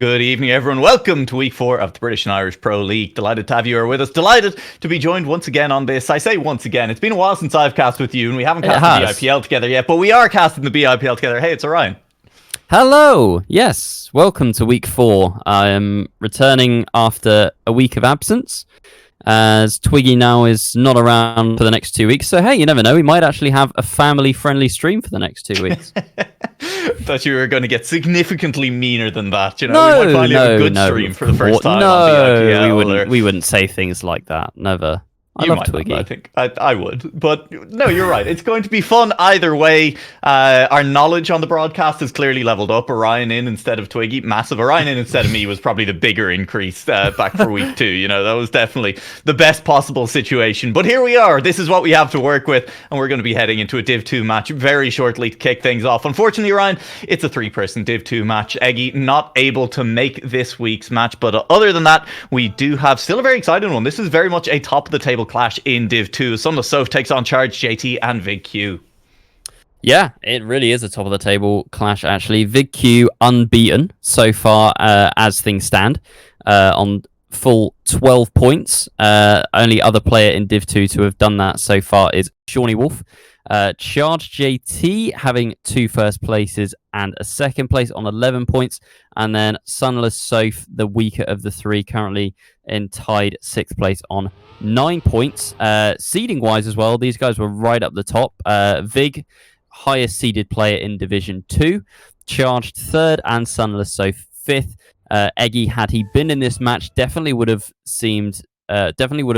Good evening, everyone. Welcome to week 4 of the British and Irish Pro League. Delighted to have you here with us. Delighted to be joined once again on this. I say once again, it's been a while since I've cast with you, and we haven't cast the BIPL together yet, but we are casting the BIPL together. Hey, it's Orion. Hello. Yes, welcome to week 4. I am returning after a week of absence, as Twiggy now is not around for the next 2 weeks. So hey, you never know, we might actually have a family-friendly stream for the next 2 weeks. Thought you were going to get significantly meaner than that. You know, we might finally have a good stream for the first time on BIPL. We wouldn't say things like that. Never. I love Twiggy. I think I would, but no, you're right. It's going to be fun either way. Our knowledge on the broadcast has clearly leveled up. Orion in instead of Twiggy, massive. Orion in instead of me was probably the bigger increase back for week 2. You know, that was definitely the best possible situation. But here we are. This is what we have to work with, and we're going to be heading into a Div 2 match very shortly to kick things off. Unfortunately, Orion, it's a 3-person Div 2 match. Eggy not able to make this week's match, but other than that, we do have still a very exciting one. This is very much a top of the table clash in Div 2. SunlessSoph takes on ChargedJT and vigq. Yeah, it really is a top of the table clash, actually. vigq unbeaten so far as things stand on full 12 points. Only other player in Div 2 to have done that so far is Shawnee Wolf. ChargedJT having 2 first places and a second place on 11 points, and then SunlessSoph, the weaker of the 3, currently in tied 6th place on 9 points. Seeding wise as well, these guys were right up the top. Vigq, highest seeded player in Division 2, Charged 3rd, and SunlessSoph 5th. Eggy, had he been in this match, definitely would have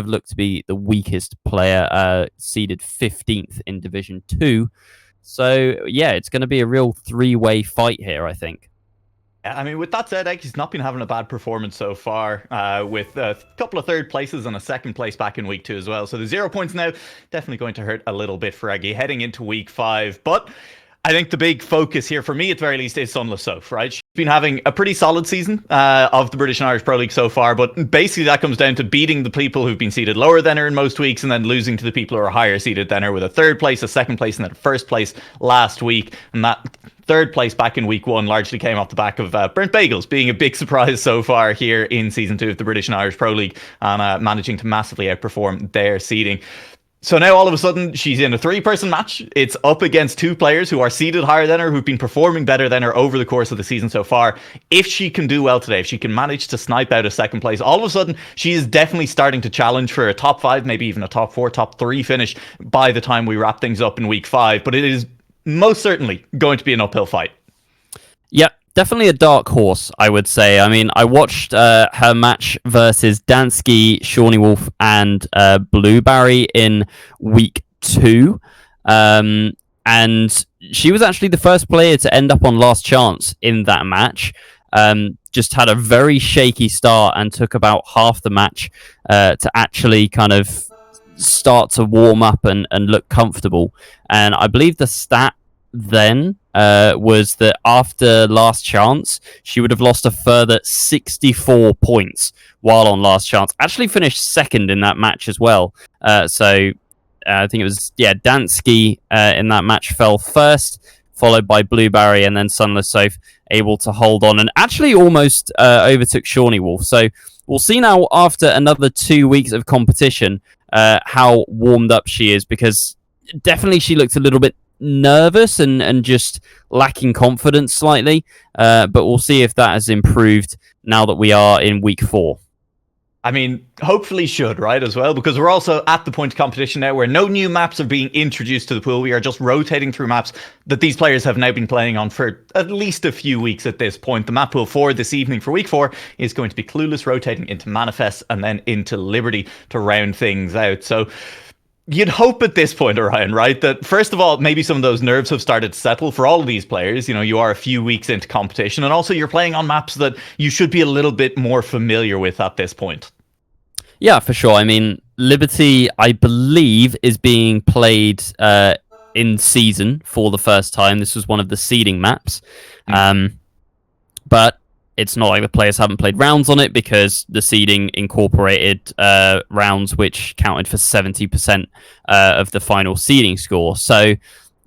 looked to be the weakest player, seeded 15th in Division 2. So, yeah, it's going to be a real 3-way fight here, I think. I mean, with that said, Eggy's not been having a bad performance so far, with a couple of 3rd places and a 2nd place back in week 2 as well. So the 0 points now definitely going to hurt a little bit for Eggy heading into week 5. But I think the big focus here, for me at the very least, is SunlessSoph, right? She's been having a pretty solid season of the British and Irish Pro League so far, but basically that comes down to beating the people who've been seeded lower than her in most weeks, and then losing to the people who are higher seeded than her, with a 3rd place, a 2nd place, and then a 1st place last week. And that 3rd place back in week 1 largely came off the back of Burnt Bagels being a big surprise so far here in season 2 of the British and Irish Pro League, and managing to massively outperform their seeding. So now all of a sudden she's in a 3-person match. It's up against 2 players who are seeded higher than her, who've been performing better than her over the course of the season so far. If she can do well today, if she can manage to snipe out a 2nd place, all of a sudden she is definitely starting to challenge for a top 5, maybe even a top 4, top 3 finish by the time we wrap things up in week 5. But it is most certainly going to be an uphill fight. Yep. Definitely a dark horse, I would say. I mean, I watched her match versus Dansky, Shawnee Wolf, and Blueberry in week 2. And she was actually the first player to end up on last chance in that match. Just had a very shaky start and took about half the match to actually kind of start to warm up and look comfortable. And I believe the stat then was that after last chance, she would have lost a further 64 points while on last chance. Actually finished 2nd in that match as well. So I think it was, Dansky in that match fell 1st, followed by Blueberry, and then SunlessSoph able to hold on and actually almost overtook Shawnee Wolf. So we'll see now after another 2 weeks of competition how warmed up she is, because definitely she looked a little bit nervous and just lacking confidence slightly, but we'll see if that has improved now that we are in week 4. I mean, hopefully should, right, as well, because we're also at the point of competition now where no new maps are being introduced to the pool. We are just rotating through maps that these players have now been playing on for at least a few weeks at this point. The map pool for this evening for week 4 is going to be Clueless, rotating into Manifest, and then into Liberty to round things out. So you'd hope at this point, Orion, right, that first of all, maybe some of those nerves have started to settle for all of these players. You know, you are a few weeks into competition, and also you're playing on maps that you should be a little bit more familiar with at this point. Yeah, for sure. I mean, Liberty, I believe, is being played in season for the first time. This was one of the seeding maps. But it's not like the players haven't played rounds on it, because the seeding incorporated rounds which counted for 70% of the final seeding score. So,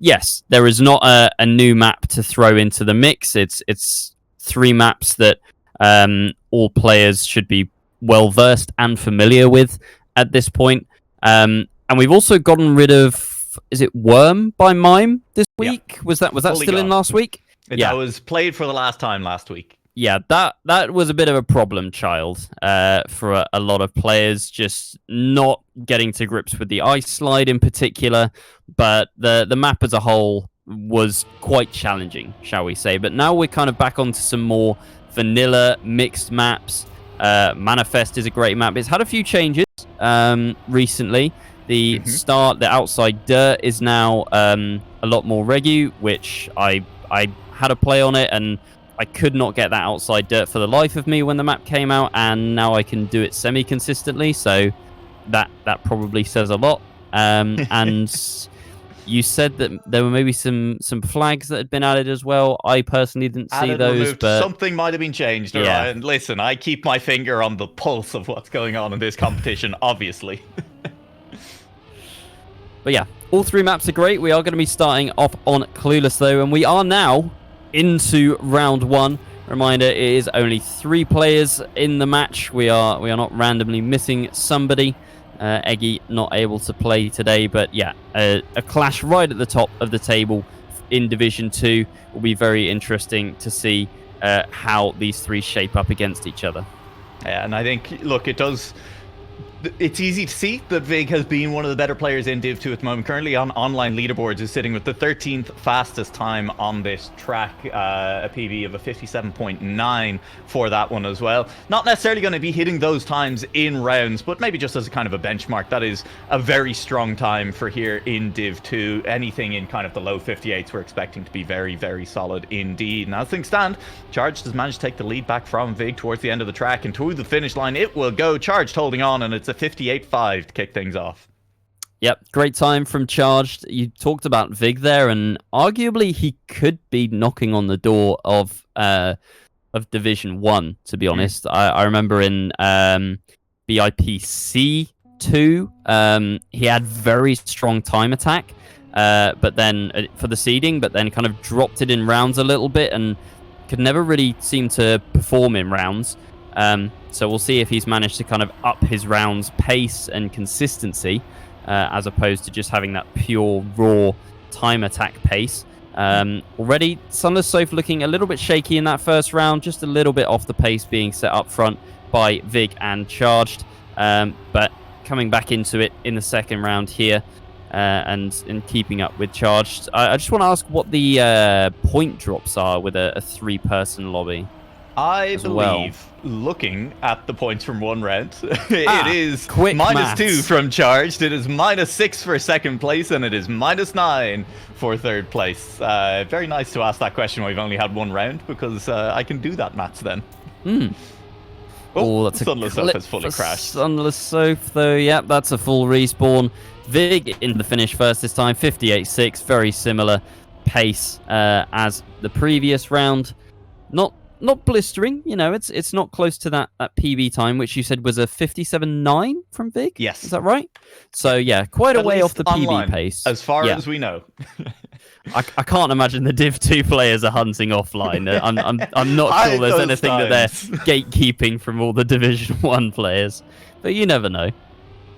yes, there is not a new map to throw into the mix. It's 3 maps that all players should be well versed and familiar with at this point. And we've also gotten rid of, is it Worm by Mime this week? Yeah. Was that still in last week? That was played for the last time last week. Yeah, that was a bit of a problem child for a lot of players, just not getting to grips with the ice slide in particular, but the map as a whole was quite challenging, shall we say. But now we're kind of back onto some more vanilla mixed maps. Manifest is a great map. It's had a few changes recently. The outside dirt is now a lot more regu, which I had a play on it, and I could not get that outside dirt for the life of me when the map came out, and now I can do it semi-consistently, so that probably says a lot. And you said that there were maybe some flags that had been added as well. I personally didn't see those, removed. But something might have been changed. Yeah. And listen, I keep my finger on the pulse of what's going on in this competition, obviously. But yeah, all three maps are great. We are going to be starting off on Clueless, though, and we are now into round one. Reminder, it is only 3 players in the match. We are not randomly missing somebody. Eggy not able to play today, but yeah, a clash right at the top of the table in Division 2 will be very interesting to see how these 3 shape up against each other. Yeah, and I think, look, it's easy to see that vigq has been one of the better players in Div 2 at the moment. Currently on online leaderboards is sitting with the 13th fastest time on this track, a PB of a 57.9 for that one as well. Not necessarily going to be hitting those times in rounds, but maybe just as a kind of a benchmark. That is a very strong time for here in Div 2. Anything in kind of the low 58s we're expecting to be very, very solid indeed. And as things stand, Charged has managed to take the lead back from vigq towards the end of the track, and to the finish line it will go. Charged holding on, and it's a 58.5 to kick things off. Yep, great time from Charged. You talked about vigq there, and arguably he could be knocking on the door of Division 1, to be honest. I remember in BIPC 2, he had very strong time attack, but then for the seeding, but then kind of dropped it in rounds a little bit and could never really seem to perform in rounds. So we'll see if he's managed to kind of up his rounds pace and consistency, as opposed to just having that pure raw time attack pace. Already, SunlessSoph looking a little bit shaky in that first round, just a little bit off the pace being set up front by vigq and Charged, but coming back into it in the second round here, and in keeping up with Charged. I just want to ask what the point drops are with a 3-person lobby. I believe, looking at the points from one round, it is quick -2 from Charged, it is -6 for second place, and it is -9 for third place. Very nice to ask that question when we've only had one round, because I can do that maths then. That's SunlessSoph has fully crashed. SunlessSoph, though, yeah, that's a full respawn. vigq in the finish first this time, 58.6, very similar pace as the previous round. Not blistering, you know, it's not close to that PB time, which you said was a 57.9 from vigq? Yes. Is that right? So, yeah, quite a way off the online, PB pace. as far as we know. I can't imagine the Div 2 players are hunting offline. I'm not sure there's anything that they're gatekeeping from all the Division 1 players. But you never know.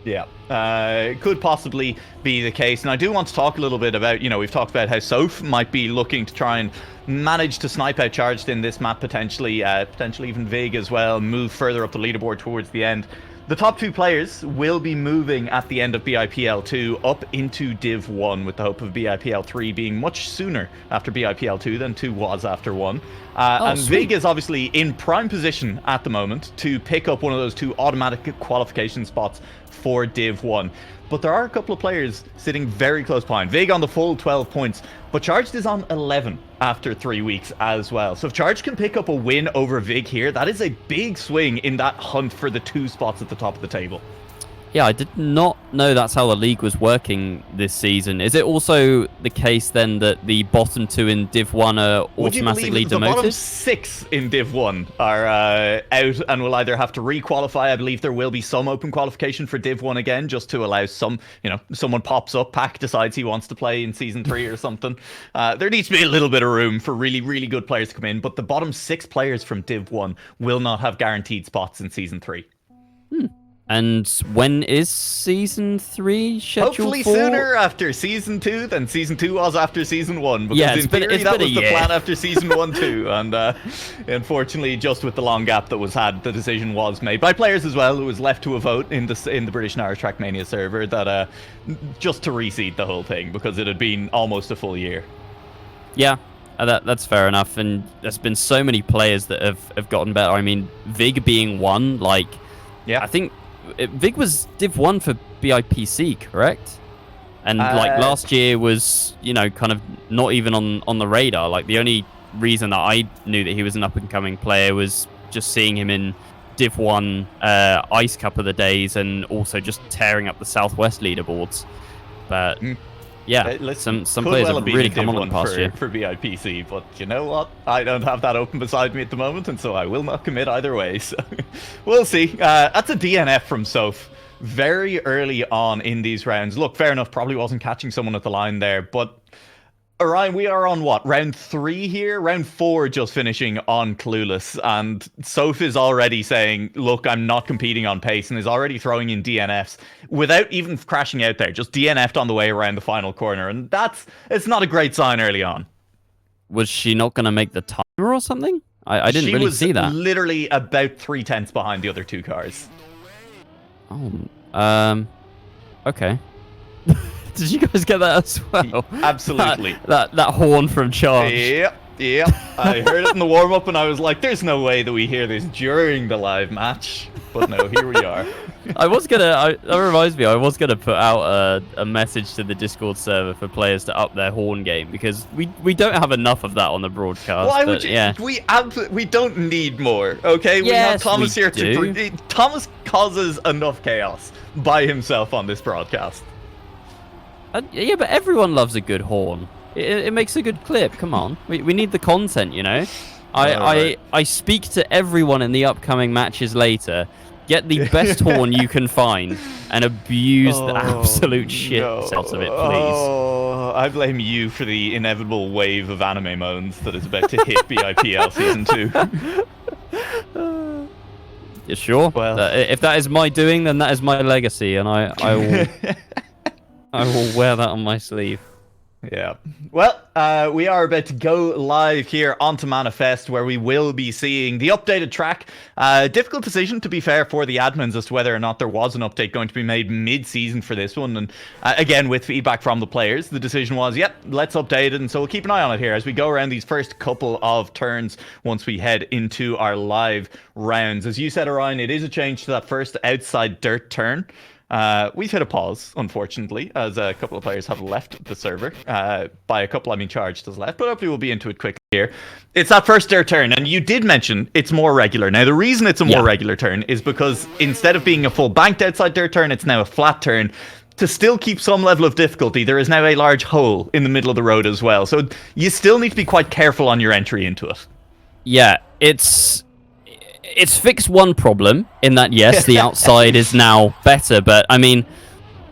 Yeah, it could possibly be the case. And I do want to talk a little bit about, we've talked about how Soph might be looking to try and manage to snipe out Charged in this map, potentially even vigq as well, move further up the leaderboard towards the end. The top 2 players will be moving at the end of BIPL 2 up into Div 1, with the hope of BIPL 3 being much sooner after BIPL 2 than 2 was after 1. And vigq is obviously in prime position at the moment to pick up one of those 2 automatic qualification spots for Div 1. But there are a couple of players sitting very close behind. vigq on the full 12 points, but Charged is on 11 after 3 weeks as well. So if Charged can pick up a win over vigq here, that is a big swing in that hunt for the 2 spots at the top of the table. Yeah, I did not know that's how the league was working this season. Is it also the case then that the bottom 2 in Div 1 are Would you automatically believe the bottom demoted? 6 in Div 1 are out and will either have to re-qualify? I believe there will be some open qualification for Div 1 again, just to allow someone pops up, Pack decides he wants to play in Season 3 or something. There needs to be a little bit of room for really, really good players to come in, but the bottom 6 players from Div 1 will not have guaranteed spots in Season 3. And when is Season 3 scheduled Hopefully for? sooner after Season 2 than Season 2 was after Season 1. Because Yeah, in theory, that was the year. plan after Season 1 too. And unfortunately, just with the long gap that was had, the decision was made by players as well. It was left to a vote in the British and Irish Trackmania server that just to reseed the whole thing, because it had been almost a full year. Yeah, that's fair enough. And there's been so many players that have gotten better. I mean, Vigq being one, yeah, I think Vigq was Div 1 for BIPC, correct? And last year was, kind of not even on the radar. Like, the only reason that I knew that he was an up-and-coming player was just seeing him in Div 1 Ice Cup of the days, and also just tearing up the Southwest leaderboards. But yeah, some players have really come on in the past year for BIPC, but you know what? I don't have that open beside me at the moment, and so I will not commit either way. So we'll see. That's a DNF from Soph very early on in these rounds. Look, fair enough. Probably wasn't catching someone at the line there, but Orion, we are on what, round 3 here? Round 4 just finishing on Clueless, and Soph is already saying, look, I'm not competing on pace, and is already throwing in DNFs without even crashing out there, just DNF'd on the way around the final corner, and it's not a great sign early on. Was she not going to make the timer or something? I didn't really see that. She was literally about 3/10 behind the other 2 cars. Oh, okay. Did you guys get that as well? Absolutely. That horn from Charge. Yeah. I heard it in the warm-up and I was like, there's no way that we hear this during the live match. But no, here we are. That reminds me, I was going to put out a message to the Discord server for players to up their horn game, because we don't have enough of that on the broadcast. Why would you? Yeah. We don't need more, okay? We have Thomas here to... Thomas causes enough chaos by himself on this broadcast. Yeah, but everyone loves a good horn. It makes a good clip. Come on, we need the content, I speak to everyone in the upcoming matches later. Get the best horn you can find and abuse the absolute shit out of it, please. Oh, I blame you for the inevitable wave of anime moans that is about to hit BIPL Season 2. You sure? Well, if that is my doing, then that is my legacy, and I will... I will wear that on my sleeve. Yeah. Well, we are about to go live here onto Manifest, where we will be seeing the updated track. Difficult decision, to be fair, for the admins as to whether or not there was an update going to be made mid-season for this one. And again, with feedback from the players, the decision was, yep, let's update it. And so we'll keep an eye on it here as we go around these first couple of turns once we head into our live rounds. As you said, Orion, it is a change to that first outside dirt turn. We've hit a pause, unfortunately, as a couple of players have left the server. By a couple, I mean Charged has left, but hopefully we'll be into it quickly here. It's that first dirt turn, and you did mention it's more regular. Now, the reason it's a more regular turn is because instead of being a full banked outside dirt turn, it's now a flat turn. To still keep some level of difficulty, there is now a large hole in the middle of the road as well. So you still need to be quite careful on your entry into it. Yeah, it's fixed one problem in that, yes, the outside is now better, but I mean,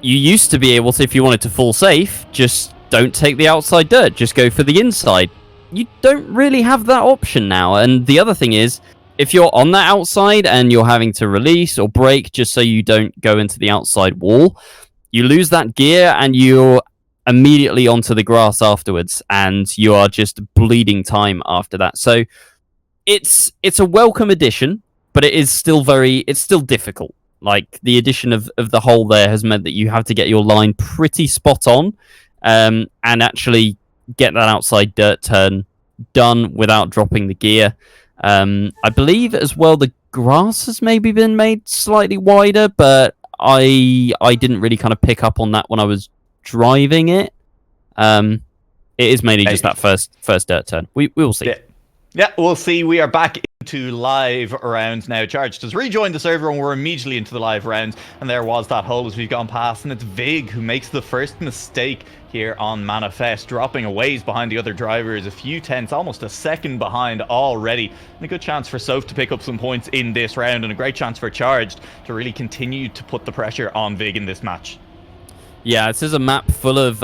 you used to be able to, if you wanted to full safe, just don't take the outside dirt, just go for the inside. You don't really have that option now. And the other thing is, if you're on that outside and you're having to release or brake just so you don't go into the outside wall, you lose that gear and you're immediately onto the grass afterwards, and you are just bleeding time after that. So it's a welcome addition, but it's still difficult. Like, the addition of the hole there has meant that you have to get your line pretty spot on, and actually get that outside dirt turn done without dropping the gear. I believe as well the grass has maybe been made slightly wider, but I didn't really kind of pick up on that when I was driving it. It is mainly just that first dirt turn. We will see. Yeah. Yeah, we'll see. We are back into live rounds now. Charged has rejoined the server and we're immediately into the live rounds. And there was that hole as we've gone past. And it's vigq who makes the first mistake here on Manifest, dropping a ways behind the other drivers, a few tenths, almost a second behind already. And a good chance for Soph to pick up some points in this round, and a great chance for Charged to really continue to put the pressure on vigq in this match. Yeah, this is a map full of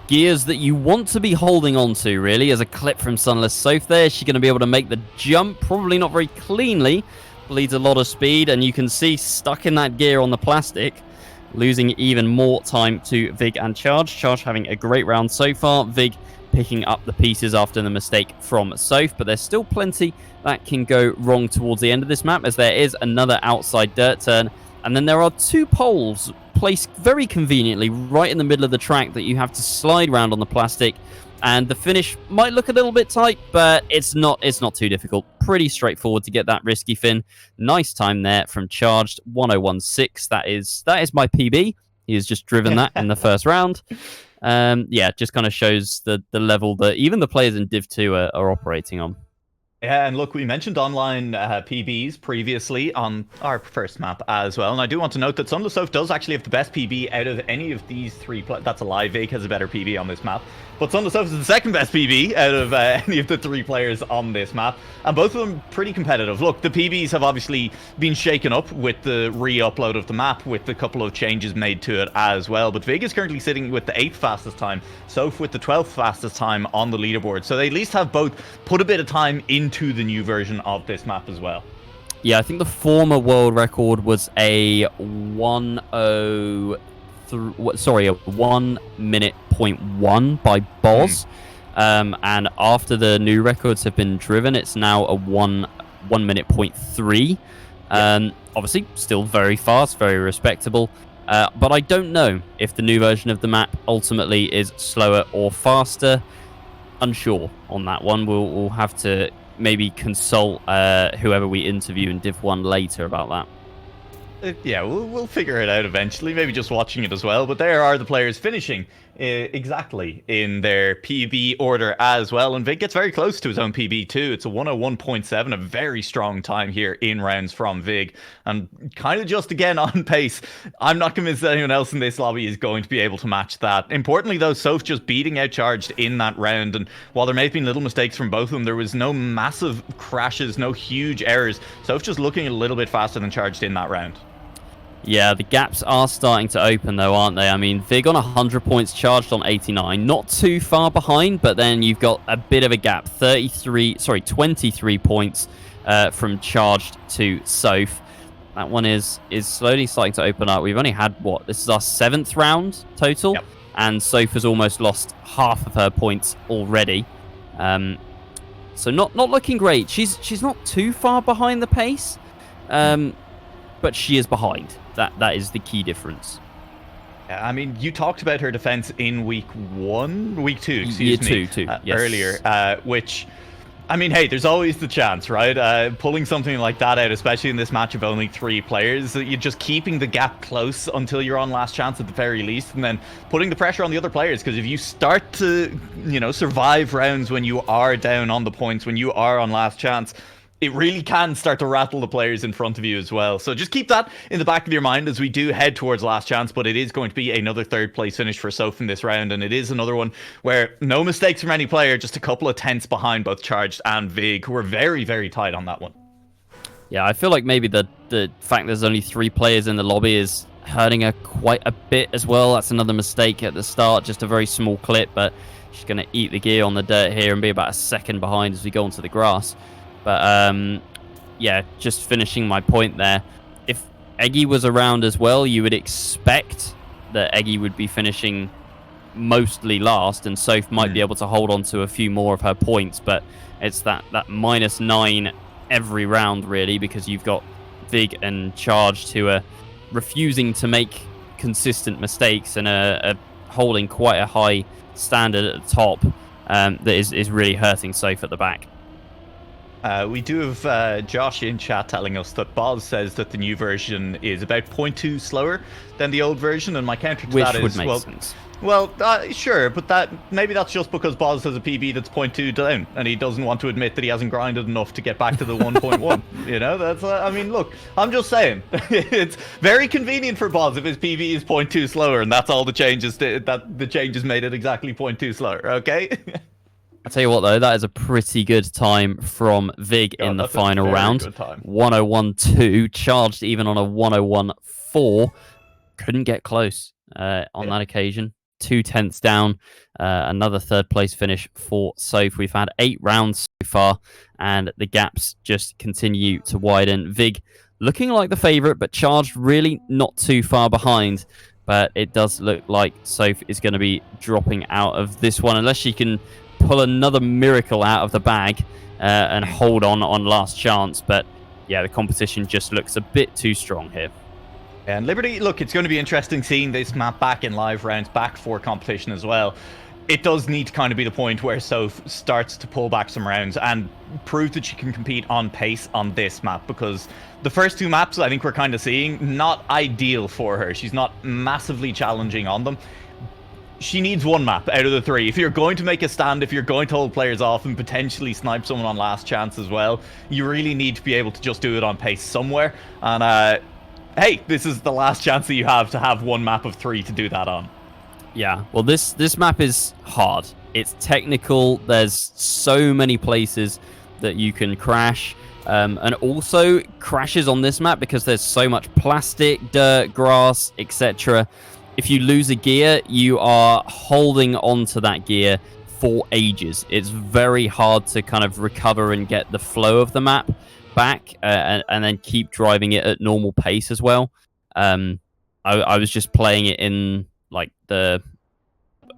gears that you want to be holding on to, really. As a clip from SunlessSoph there, she's going to be able to make the jump, probably not very cleanly, bleeds a lot of speed, and you can see stuck in that gear on the plastic, losing even more time to vigq and Charge. Charge having a great round so far, vigq picking up the pieces after the mistake from Soph, but there's still plenty that can go wrong towards the end of this map, as there is another outside dirt turn, and then there are two poles placed very conveniently right in the middle of the track that you have to slide around on the plastic, and the finish might look a little bit tight, but it's not too difficult. Pretty straightforward to get that risky fin. Nice time there from Charged, 1016. That is my PB. He has just driven that in the first round. Yeah, just kind of shows the level that even the players in Div 2 are operating on. Yeah, and look, we mentioned online PBs previously on our first map as well, and I do want to note that SunlessSoph does actually have the best PB out of any of these three. That's a lie, vigq has a better PB on this map, but SunlessSoph is the second best PB out of any of the three players on this map, and both of them pretty competitive. Look, the PBs have obviously been shaken up with the re-upload of the map, with a couple of changes made to it as well, but vigq is currently sitting with the 8th fastest time, Soph with the 12th fastest time on the leaderboard, so they at least have both put a bit of time into the new version of this map as well. Yeah, I think the former world record was a 1 minute point 1 by Boz. And after the new records have been driven, it's now a 1 minute point 3. Obviously, still very fast, very respectable. But I don't know if the new version of the map ultimately is slower or faster. Unsure on that one. We'll have to maybe consult whoever we interview in Div 1 later about that. Yeah, we'll figure it out eventually, maybe just watching it as well. But there are the players finishing exactly in their PB order as well. And vigq gets very close to his own PB too. It's a 101.7, a very strong time here in rounds from vigq. And kind of just again on pace. I'm not convinced that anyone else in this lobby is going to be able to match that. Importantly though, Soph just beating out Charged in that round. And while there may have been little mistakes from both of them, there was no massive crashes, no huge errors. Soph just looking a little bit faster than Charged in that round. Yeah, the gaps are starting to open though, aren't they? I mean, vigq on 100 points, Charged on 89. Not too far behind, but then you've got a bit of a gap. 23 points from Charged to Soph. That one is slowly starting to open up. We've only had, what, this is our 7th round total? Yep. And Soph has almost lost half of her points already. So not looking great. She's not too far behind the pace. But she is behind. That is the key difference. Yeah, I mean, you talked about her defense in week 2, excuse me, yes. Earlier, which, I mean, hey, there's always the chance, right? Pulling something like that out, especially in this match of only 3 players, you're just keeping the gap close until you're on last chance at the very least, and then putting the pressure on the other players, because if you start to, survive rounds when you are down on the points, when you are on last chance, it really can start to rattle the players in front of you as well. So just keep that in the back of your mind as we do head towards last chance, but it is going to be another 3rd place finish for Soph in this round, and it is another one where no mistakes from any player, just a couple of tenths behind both Charged and vigq, who are very, very tight on that one. Yeah, I feel like maybe the fact there's only 3 players in the lobby is hurting her quite a bit as well. That's another mistake at the start, just a very small clip, but she's going to eat the gear on the dirt here and be about a second behind as we go onto the grass. But, yeah, just finishing my point there. If Eggy was around as well, you would expect that Eggy would be finishing mostly last, and Soph might be able to hold on to a few more of her points, but it's that -9 every round, really, because you've got vigq and Charged who are refusing to make consistent mistakes and are holding quite a high standard at the top that is really hurting Soph at the back. We do have Josh in chat telling us that Boz says that the new version is about 0.2 slower than the old version, and my counter to that is, well, sense. Well, sure, but maybe that's just because Boz has a PB that's 0.2 down, and he doesn't want to admit that he hasn't grinded enough to get back to the 1.1. You know, that's. I mean, look, I'm just saying, it's very convenient for Boz if his PB is 0.2 slower, and that's all the changes that the changes made it exactly 0.2 slower. Okay. I'll tell you what, though, that is a pretty good time from vigq in the final round. 101.2, charged even on a 101.4. Couldn't get close on that occasion. 0.2 down. Another third place finish for Soph. We've had 8 rounds so far, and the gaps just continue to widen. vigq looking like the favourite, but charged really not too far behind. But it does look like Soph is going to be dropping out of this one, unless she can pull another miracle out of the bag and hold on last chance. But yeah, the competition just looks a bit too strong here. And Liberty, look, it's going to be interesting seeing this map back in live rounds, back for competition as well. It does need to kind of be the point where Soph starts to pull back some rounds and prove that she can compete on pace on this map, because the first 2 maps I think we're kind of seeing, not ideal for her. She's not massively challenging on them. She needs 1 map out of the 3. If you're going to make a stand, if you're going to hold players off and potentially snipe someone on last chance as well, you really need to be able to just do it on pace somewhere. And hey, this is the last chance that you have to have 1 map of 3 to do that on. Yeah, well, this map is hard. It's technical. There's so many places that you can crash. And also crashes on this map because there's so much plastic, dirt, grass, etc. If you lose a gear, you are holding on to that gear for ages. It's very hard to kind of recover and get the flow of the map back and then keep driving it at normal pace as well. I was just playing it in like the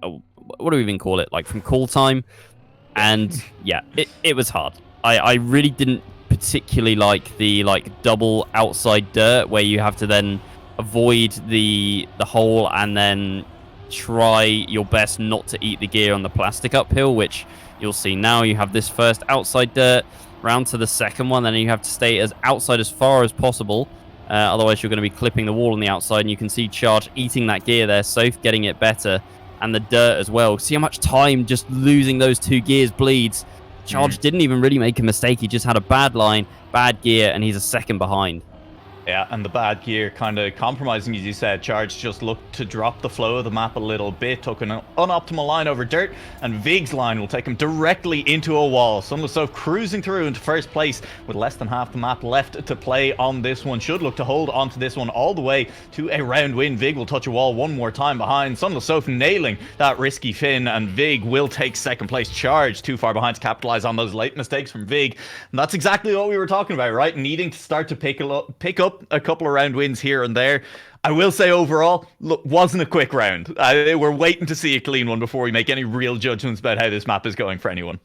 what do we even call it, like from call time, and yeah, it was hard. I really didn't particularly like the double outside dirt where you have to then avoid the hole and then try your best not to eat the gear on the plastic uphill, which you'll see now. You have this first outside dirt round to the second one, then you have to stay as outside as far as possible, otherwise you're going to be clipping the wall on the outside. And you can see Charge eating that gear there, Soph getting it better, and the dirt as well. See how much time just losing those 2 gears bleeds. Charge didn't even really make a mistake. He just had a bad line, bad gear, and he's a second behind. Yeah, and the bad gear kind of compromising, as you said. Charge just looked to drop the flow of the map a little bit, took an unoptimal line over dirt, and vigq's line will take him directly into a wall. SunlessSoph cruising through into first place with less than half the map left to play on this one. Should look to hold onto this one all the way to a round win. vigq will touch a wall one more time behind. SunlessSoph nailing that risky fin, and vigq will take second place. Charge too far behind to capitalize on those late mistakes from vigq. And that's exactly what we were talking about, right? Needing to start to pick up a couple of round wins here and there. I will say overall, look, wasn't a quick round. We're waiting to see a clean one before we make any real judgments about how this map is going for anyone.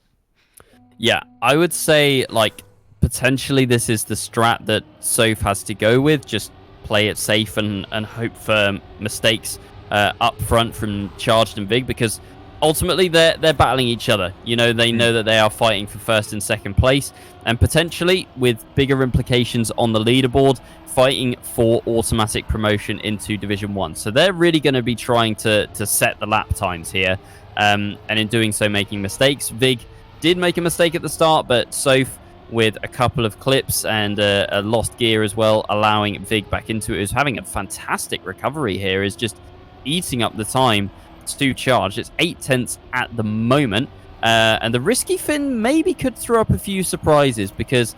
Yeah, I would say like potentially this is the strat that Soph has to go with. Just play it safe and hope for mistakes up front from Charged and vigq, because ultimately they're battling each other. You know, they know that they are fighting for first and second place, and potentially with bigger implications on the leaderboard, fighting for automatic promotion into Division 1. So they're really going to be trying to set the lap times here, and in doing so making mistakes. vigq did make a mistake at the start, but Soph, with a couple of clips and a lost gear as well, allowing vigq back into it, is having a fantastic recovery here, is just eating up the time to Charge. It's 0.8 at the moment, and the risky fin maybe could throw up a few surprises because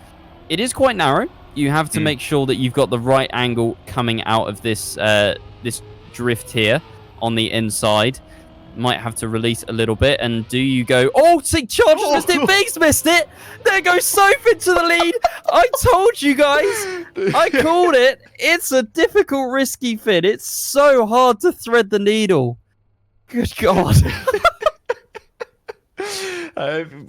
it is quite narrow. You have to make sure that you've got the right angle coming out of this this drift here on the inside. Might have to release a little bit, and do you go, oh, see, Charge missed it, vigq's missed it, there goes Soph into the lead. I told you guys, I called it. It's a difficult risky fin. It's so hard to thread the needle. Good God.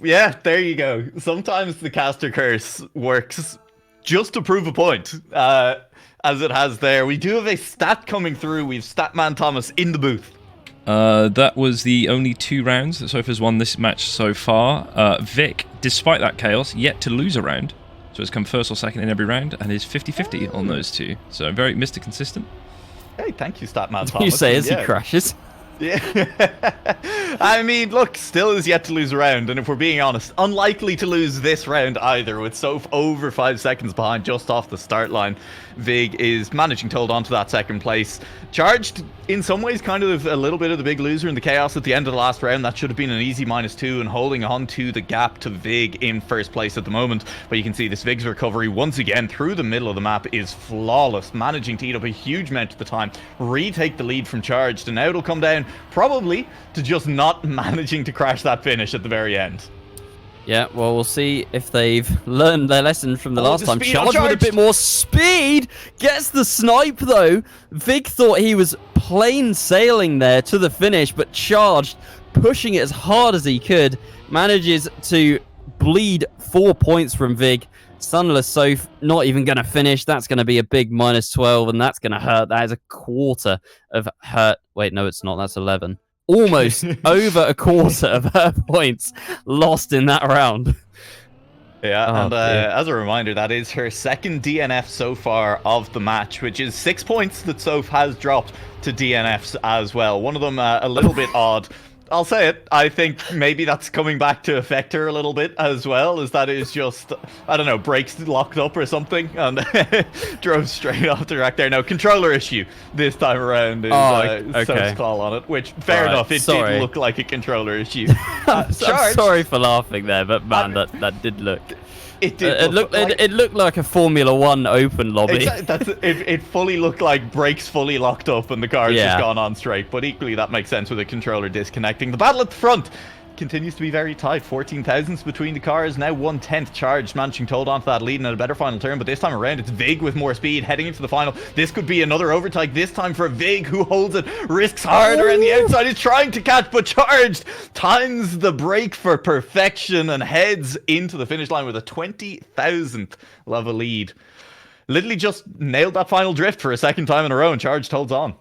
Yeah, there you go. Sometimes the caster curse works just to prove a point, as it has there. We do have a stat coming through. We have Statman Thomas in the booth. That was the only 2 rounds that Soph has won this match so far. vigq, despite that chaos, yet to lose a round. So it's come first or second in every round, and is 50-50 on those 2. So very Mr. Consistent. Hey, thank you, Statman Thomas. You say as he crashes. Yeah. I mean, look, still is yet to lose a round, and if we're being honest, unlikely to lose this round either, with Soph over 5 seconds behind just off the start line. Vigq is managing to hold on to that second place. Charged, in some ways, kind of a little bit of the big loser in the chaos at the end of the last round. That should have been an easy -2, and holding on to the gap to Vigq in first place at the moment. But you can see this Vigq's recovery, once again, through the middle of the map is flawless, managing to eat up a huge amount of the time, retake the lead from Charged, and now it'll come down probably to just not managing to crash that finish at the very end. Yeah, well, we'll see if they've learned their lesson from the last time. Charged with a bit more speed, gets the snipe though. Vigq thought he was plain sailing there to the finish, but Charged, pushing it as hard as he could, manages to bleed 4 points from Vigq. SunlessSoph not even going to finish. That's going to be a big -12, and that's going to hurt. That is a quarter of hurt. Wait, no, it's not. That's 11. Almost over a quarter of her points lost in that round. Yeah, and as a reminder, that is her second DNF so far of the match, which is 6 points that Soph has dropped to DNFs as well. One of them a little bit odd. I'll say it. I think maybe that's coming back to affect her a little bit as well, as that is just, I don't know, brakes locked up or something, and drove straight off the track there. No, controller issue this time around is okay. Soph's call on it, which, fair enough, it did look like a controller issue. I'm sorry for laughing there, but man, that did look... It did. It looked like a Formula 1 open lobby. It fully looked like brakes fully locked up and the car's just gone on straight. But equally, that makes sense with a controller disconnecting. The battle at the front continues to be very tight. 14 thousandths between the cars. Now 1/10 Charged, managing to hold on to that lead and a better final turn. But this time around, it's Vigq with more speed heading into the final. This could be another overtake. This time for Vigq, who holds it, risks hard around the outside. Is trying to catch, but Charged times the brake for perfection and heads into the finish line with a 20,000th level lead. Literally just nailed that final drift for a second time in a row, and Charged holds on.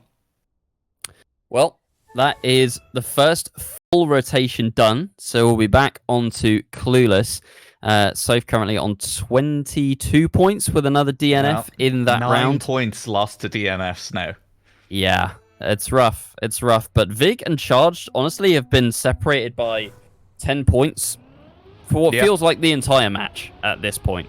Well, that is the first full rotation done, so we'll be back onto Clueless. Soph currently on 22 points with another DNF in that round. 9 points lost to DNFs now. Yeah, it's rough. It's rough. But Vigq and Charged, honestly, have been separated by 10 points for what feels like the entire match at this point.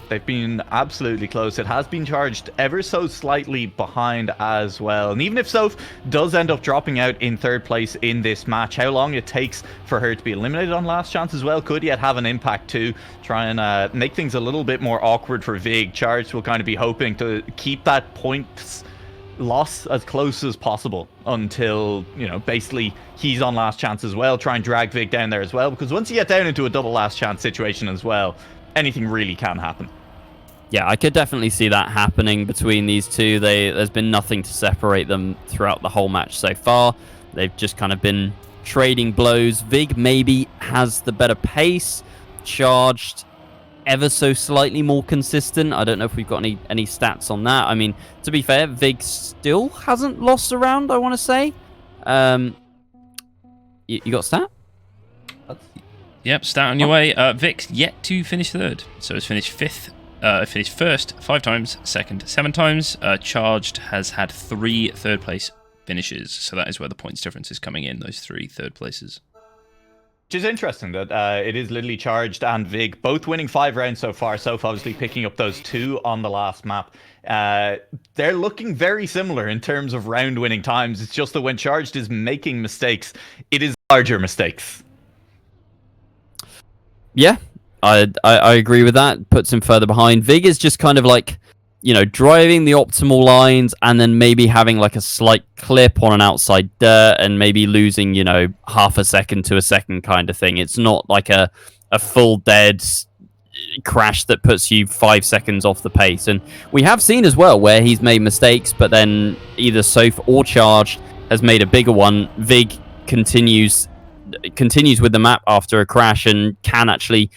They've been absolutely close. It has been Charged ever so slightly behind as well. And even if Soph does end up dropping out in third place in this match, how long it takes for her to be eliminated on last chance as well could yet have an impact too. Try and make things a little bit more awkward for Vigq. Charged will kind of be hoping to keep that points loss as close as possible until, you know, basically he's on last chance as well. Try and drag Vigq down there as well, because once you get down into a double last chance situation as well, anything really can happen. Yeah, I could definitely see that happening between these two. There's been nothing to separate them throughout the whole match so far. They've just kind of been trading blows. Vigq maybe has the better pace. Charged ever so slightly more consistent. I don't know if we've got any stats on that. I mean, to be fair, Vigq still hasn't lost a round, I want to say. You got a stat? Yep, stat on your way. Vigq's yet to finish third. So it's finished fifth. Finished first 5 times, second 7 times. Charged has had 3 third place finishes, so that is where the points difference is coming in, those 3 third places. Which is interesting that it is literally Charged and Vigq both winning 5 rounds so far. Soph obviously picking up those 2 on the last map. They're looking very similar in terms of round winning times. It's just that when Charged is making mistakes, it is larger mistakes. Yeah, I agree with that. Puts him further behind. Vigq is just kind of like, you know, driving the optimal lines and then maybe having like a slight clip on an outside dirt and maybe losing, you know, half a second to a second kind of thing. It's not like a full dead crash that puts you 5 seconds off the pace. And we have seen as well where he's made mistakes, but then either Soph or Charged has made a bigger one. Vigq continues with the map after a crash and can actually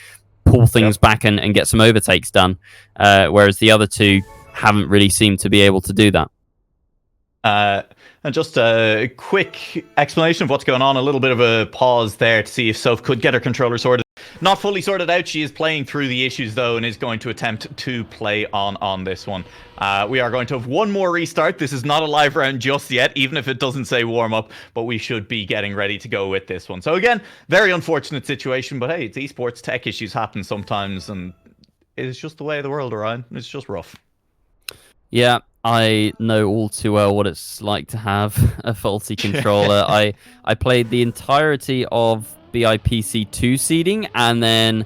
pull things back and get some overtakes done, whereas the other two haven't really seemed to be able to do that. And just a quick explanation of what's going on, a little bit of a pause there to see if Soph could get her controller sorted. not fully sorted out. She is playing through the issues though, and is going to attempt to play on this one. We are going to have one more restart. This is not a live round just yet, even if it doesn't say warm up, but we should be getting ready to go with this one. So again, very unfortunate situation, but hey, it's esports, tech issues happen sometimes, and it's just the way of the world, Orion. It's just rough. Yeah, I know all too well what it's like to have a faulty controller. I played the entirety of BIPC 2 seeding, and then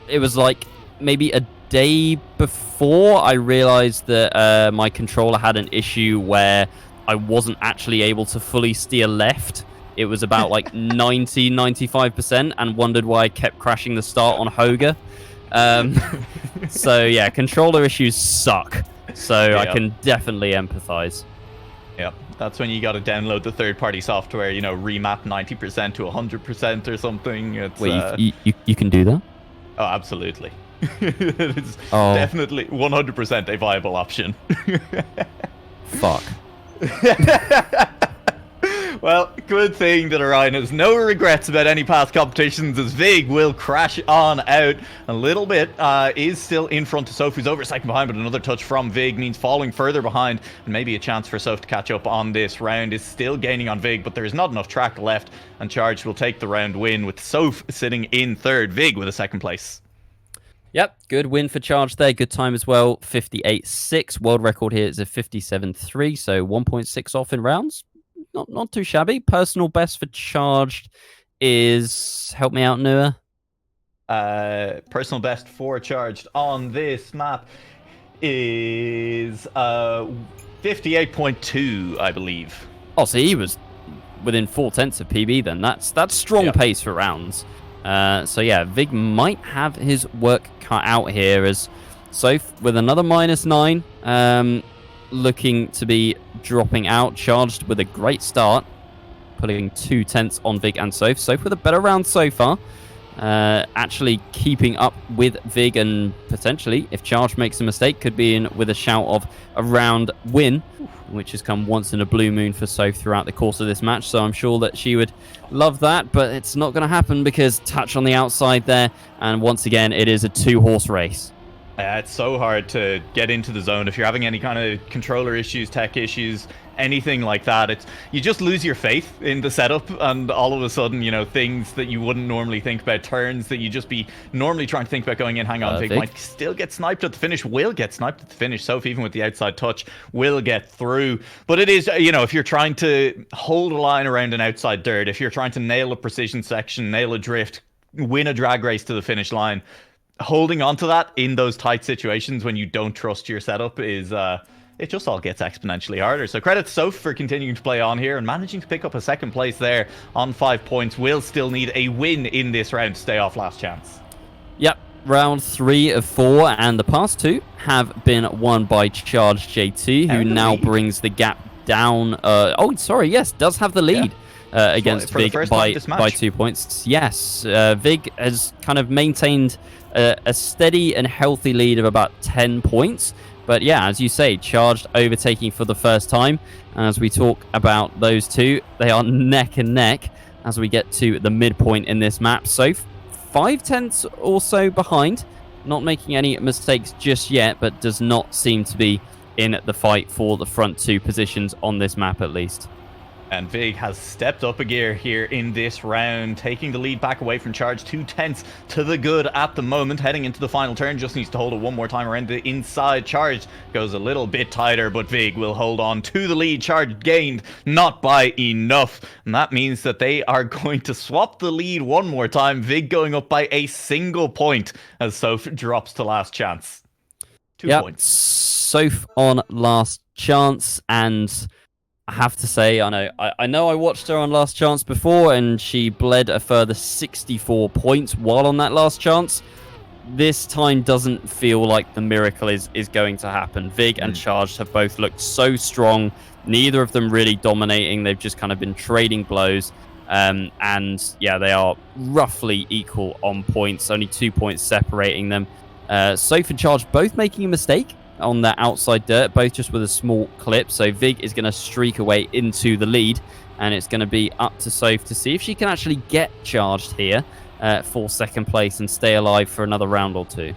it was like maybe a day before I realized that my controller had an issue where I wasn't actually able to fully steer left. It was about like 95%, and wondered why I kept crashing the start on Hoga. So yeah, controller issues suck. So Yeah. I can definitely empathize. Yeah, that's when you got to download the third-party software, you know, remap 90% to 100% or something. It's, Wait, you can do that? oh, absolutely. It's Oh. definitely 100% a viable option. Fuck. Well, good thing that Orion has no regrets about any past competitions, as vigq will crash on out a little bit. Is still in front of Soph, who's over a second behind, but another touch from vigq means falling further behind, and maybe a chance for Soph to catch up on this round. Is still gaining on vigq, but there is not enough track left, and Charged will take the round win, with Soph sitting in third, vigq with a second place. Yep, good win for Charge there. Good time as well. 58.6. World record here is a 57.3, so 1.6 off in rounds. Not too shabby. Personal best for Charged is, help me out, Noah. Personal best for Charged on this map is 58.2, I believe. Oh, so he was within 4/10 of PB then. That's strong pace for rounds. So yeah, vigq might have his work cut out here, as Soph with another -9, looking to be dropping out. Charged with a great start, putting 2/10 on vigq and Soph. Soph with a better round so far, actually keeping up with vigq, and potentially, if Charged makes a mistake, could be in with a shout of a round win, which has come once in a blue moon for Soph throughout the course of this match. So I'm sure that she would love that, but it's not going to happen because touch on the outside there, and once again, it is a 2-horse race. It's so hard to get into the zone if you're having any kind of controller issues, tech issues, anything like that. You just lose your faith in the setup, and all of a sudden, you know, things that you wouldn't normally think about, turns that you just be normally trying to think about going in, hang on, vigq might still get sniped at the finish, will get sniped at the finish. Soph, even with the outside touch, will get through. But it is, you know, if you're trying to hold a line around an outside dirt, if you're trying to nail a precision section, nail a drift, win a drag race to the finish line, holding on to that in those tight situations when you don't trust your setup is it just all gets exponentially harder. So credit to Soph for continuing to play on here and managing to pick up a second place there on 5 points. Will still need a win in this round to stay off last chance. Yep, round 3 of 4, and the past 2 have been won by ChargedJT, who now brings the gap down. Does have the lead. Against vigq by 2 points. Yes, vigq has kind of maintained a steady and healthy lead of about 10 points. But yeah, as you say, Charged overtaking for the first time. And as we talk about those two, they are neck and neck as we get to the midpoint in this map. So 5/10 or so behind, not making any mistakes just yet, but does not seem to be in the fight for the front 2 positions on this map at least. And vigq has stepped up a gear here in this round, taking the lead back away from Charged. 2/10 to the good at the moment. Heading into the final turn, just needs to hold it one more time around the inside. Charged goes a little bit tighter, but vigq will hold on to the lead. Charged gained, not by enough. And that means that they are going to swap the lead one more time. vigq going up by a single point as Soph drops to last chance. 2 points. Soph on last chance, and I have to say, I know I watched her on Last Chance before, and she bled a further 64 points while on that Last Chance. This time doesn't feel like the miracle is going to happen. vigq and Charged have both looked so strong, neither of them really dominating. They've just kind of been trading blows. And yeah, they are roughly equal on points, only 2 points separating them. Soph and Charged both making a mistake on that outside dirt, both just with a small clip. So vigq is going to streak away into the lead, and it's going to be up to Soph to see if she can actually get Charged here. for second place and stay alive for another round or two.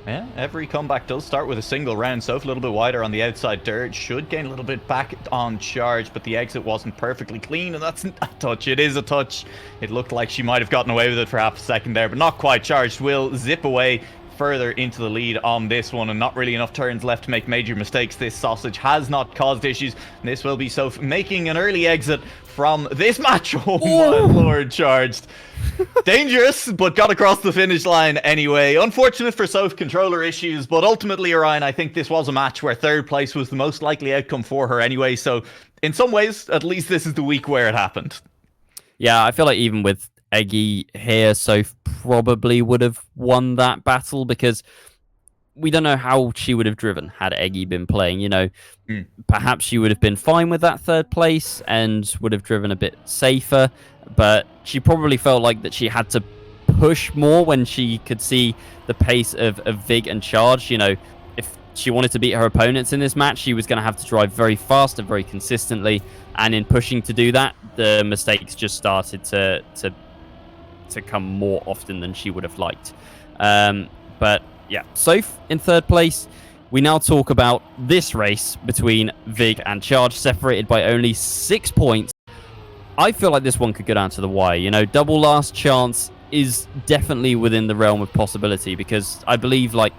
Yeah, every comeback does start with a single round. Soph a little bit wider on the outside dirt. Should gain a little bit back on charge, but the exit wasn't perfectly clean, and that's a touch. It is a touch. It looked like she might have gotten away with it for half a second there, but not quite. Charged will zip away further into the lead on this one, and not really enough turns left to make major mistakes. This sausage has not caused issues. This will be Soph making an early exit from this match. Oh my lord, Charged. Dangerous, but got across the finish line anyway. Unfortunate for Soph, controller issues, but ultimately, Orion, I think this was a match where third place was the most likely outcome for her anyway, so in some ways, at least this is the week where it happened. Yeah, I feel like even with Eggy here, Soph probably would have won that battle, because we don't know how she would have driven had Eggy been playing, you know. Perhaps she would have been fine with that third place and would have driven a bit safer, but she probably felt like that she had to push more when she could see the pace of vigq and Charge. You know, if she wanted to beat her opponents in this match, she was going to have to drive very fast and very consistently, and in pushing to do that, the mistakes just started to come more often than she would have liked. But yeah, Soph in third place. We now talk about this race between vigq and Charge, separated by only 6 points. I feel like this one could go down to the wire. You know, double last chance is definitely within the realm of possibility, because I believe like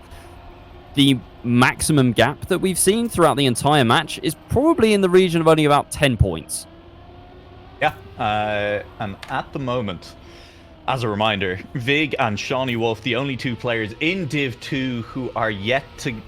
the maximum gap that we've seen throughout the entire match is probably in the region of only about 10 points. Yeah, and at the moment, as a reminder, vigq and Shawnee Wolf, the only two players in Div 2 who are yet to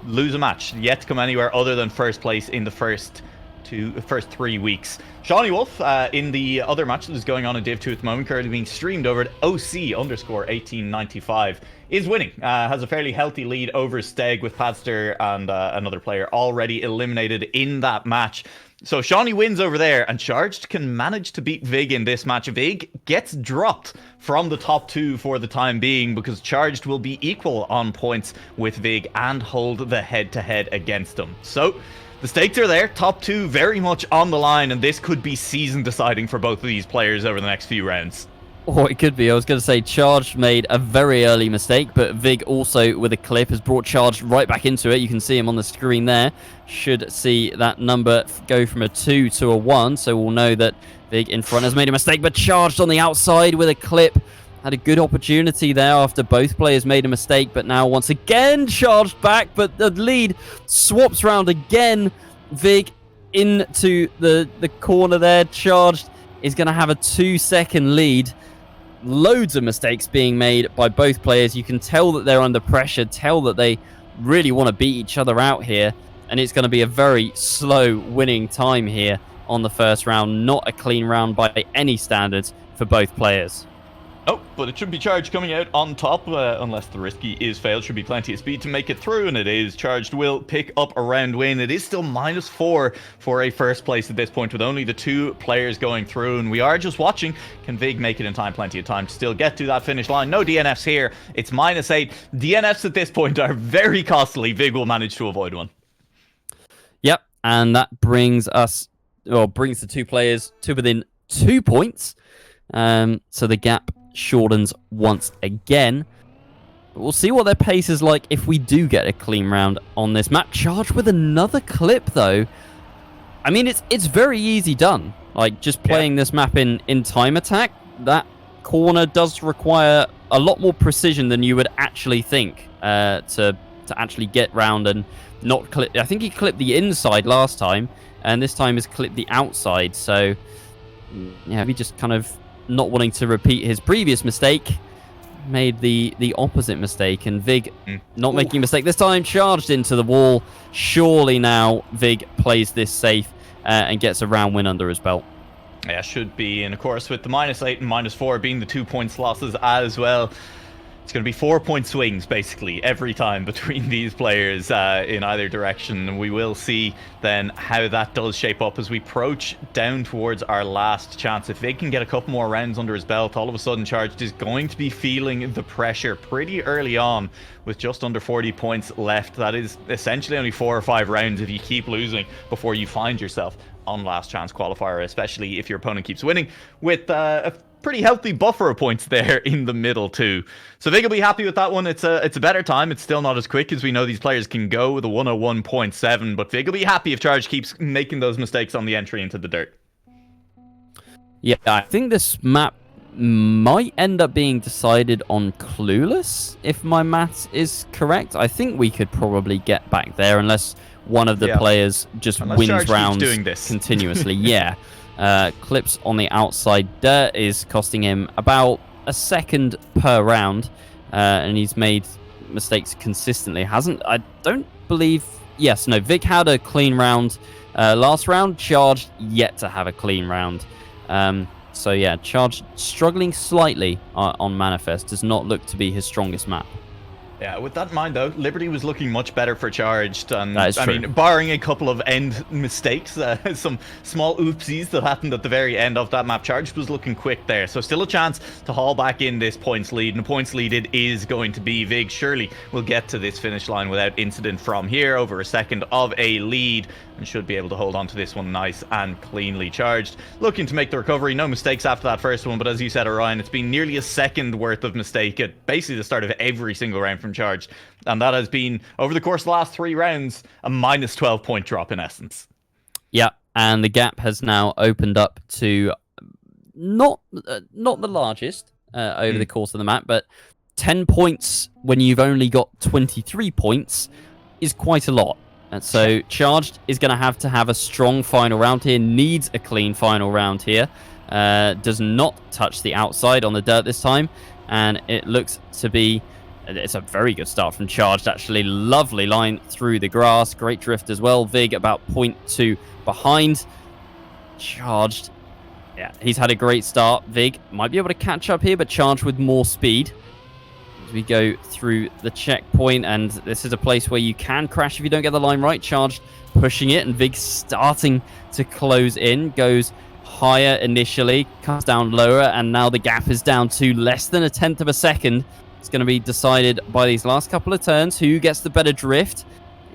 lose a match, yet to come anywhere other than first place in the first 3 weeks. Shawnee Wolf, in the other match that is going on in Div 2 at the moment, currently being streamed over at OC_1895, is winning. Has a fairly healthy lead over Steg, with Padster and another player already eliminated in that match. So Shawnee wins over there, and Charged can manage to beat vigq in this match. vigq gets dropped from the top two for the time being, because Charged will be equal on points with vigq and hold the head-to-head against them. So the stakes are there, top two very much on the line, and this could be season deciding for both of these players over the next few rounds. Oh, it could be. I was going to say Charged made a very early mistake, but vigq also with a clip has brought Charged right back into it. You can see him on the screen there. Should see that number go from a 2 to a 1, so we'll know that vigq in front has made a mistake, but Charged on the outside with a clip. Had a good opportunity there after both players made a mistake, but now once again Charged back, but the lead swaps round again. vigq into the corner there. Charged is going to have a 2-second lead. Loads of mistakes being made by both players. You can tell that they're under pressure, tell that they really want to beat each other out here, and it's going to be a very slow winning time here on the first round. Not a clean round by any standards for both players. Oh, but it should be Charged coming out on top, unless the risky is failed. Should be plenty of speed to make it through, and it is. Charged will pick up a round win. It is still -4 for a first place at this point, with only the two players going through, and we are just watching. Can vigq make it in time? Plenty of time to still get to that finish line. No DNFs here. It's -8. DNFs at this point are very costly. vigq will manage to avoid one. Yep, and that brings the two players to within 2 points. So the gap shortens once again. We'll see what their pace is like if we do get a clean round on this map. Charged with another clip, though. I mean, it's very easy done. Like, just playing this map in time attack, that corner does require a lot more precision than you would actually think to actually get round and not clip. I think he clipped the inside last time, and this time has clipped the outside. So, yeah, he just kind of not wanting to repeat his previous mistake, made the opposite mistake, and vigq not making a mistake this time, charged into the wall. Surely now vigq plays this safe and gets a round win under his belt. Yeah, should be, and of course with the -8 and -4 being the 2 points losses as well, it's going to be 4-point swings basically every time between these players in either direction, and we will see then how that does shape up as we approach down towards our last chance. If vigq can get a couple more rounds under his belt, all of a sudden Charged is going to be feeling the pressure pretty early on with just under 40 points left. That is essentially only 4 or 5 rounds if you keep losing before you find yourself on last chance qualifier, especially if your opponent keeps winning with a pretty healthy buffer of points there in the middle too. So vigq will be happy with that one. It's a better time. It's still not as quick as we know these players can go with a 101.7, but vigq will be happy if Charge keeps making those mistakes on the entry into the dirt. Yeah, I think this map might end up being decided on Clueless, if my maths is correct. I think we could probably get back there unless one of the players just wins Charge rounds doing this continuously. Yeah. Clips on the outside dirt is costing him about a second per round, and he's made mistakes consistently. I don't believe... Yes, no, vigq had a clean round last round. Charged yet to have a clean round. So yeah, Charged struggling slightly on Manifest. Does not look to be his strongest map. Yeah, with that in mind though, Liberty was looking much better for Charged, and that is true. I mean, barring a couple of end mistakes, some small oopsies that happened at the very end of that map, Charged was looking quick there. So still a chance to haul back in this points lead, and the points lead it is going to be. vigq surely will get to this finish line without incident from here, over a second of a lead, and should be able to hold on to this one nice and cleanly. Charged looking to make the recovery, no mistakes after that first one, but as you said, Orion, it's been nearly a second worth of mistake at basically the start of every single round from Charged, and that has been, over the course of the last 3 rounds, a minus 12 point drop in essence. Yeah, and the gap has now opened up to not the largest over the course of the map, but 10 points when you've only got 23 points is quite a lot. And so Charged is going to have a strong final round here, needs a clean final round here, does not touch the outside on the dirt this time, and it looks to be... It's a very good start from Charged, actually. Lovely line through the grass. Great drift as well. vigq about 0.2 behind. Charged. Yeah, he's had a great start. vigq might be able to catch up here, but Charged with more speed. As we go through the checkpoint, and this is a place where you can crash if you don't get the line right. Charged pushing it, and vigq starting to close in. Goes higher initially, comes down lower, and now the gap is down to less than 1/10 of a second. It's going to be decided by these last couple of turns. Who gets the better drift?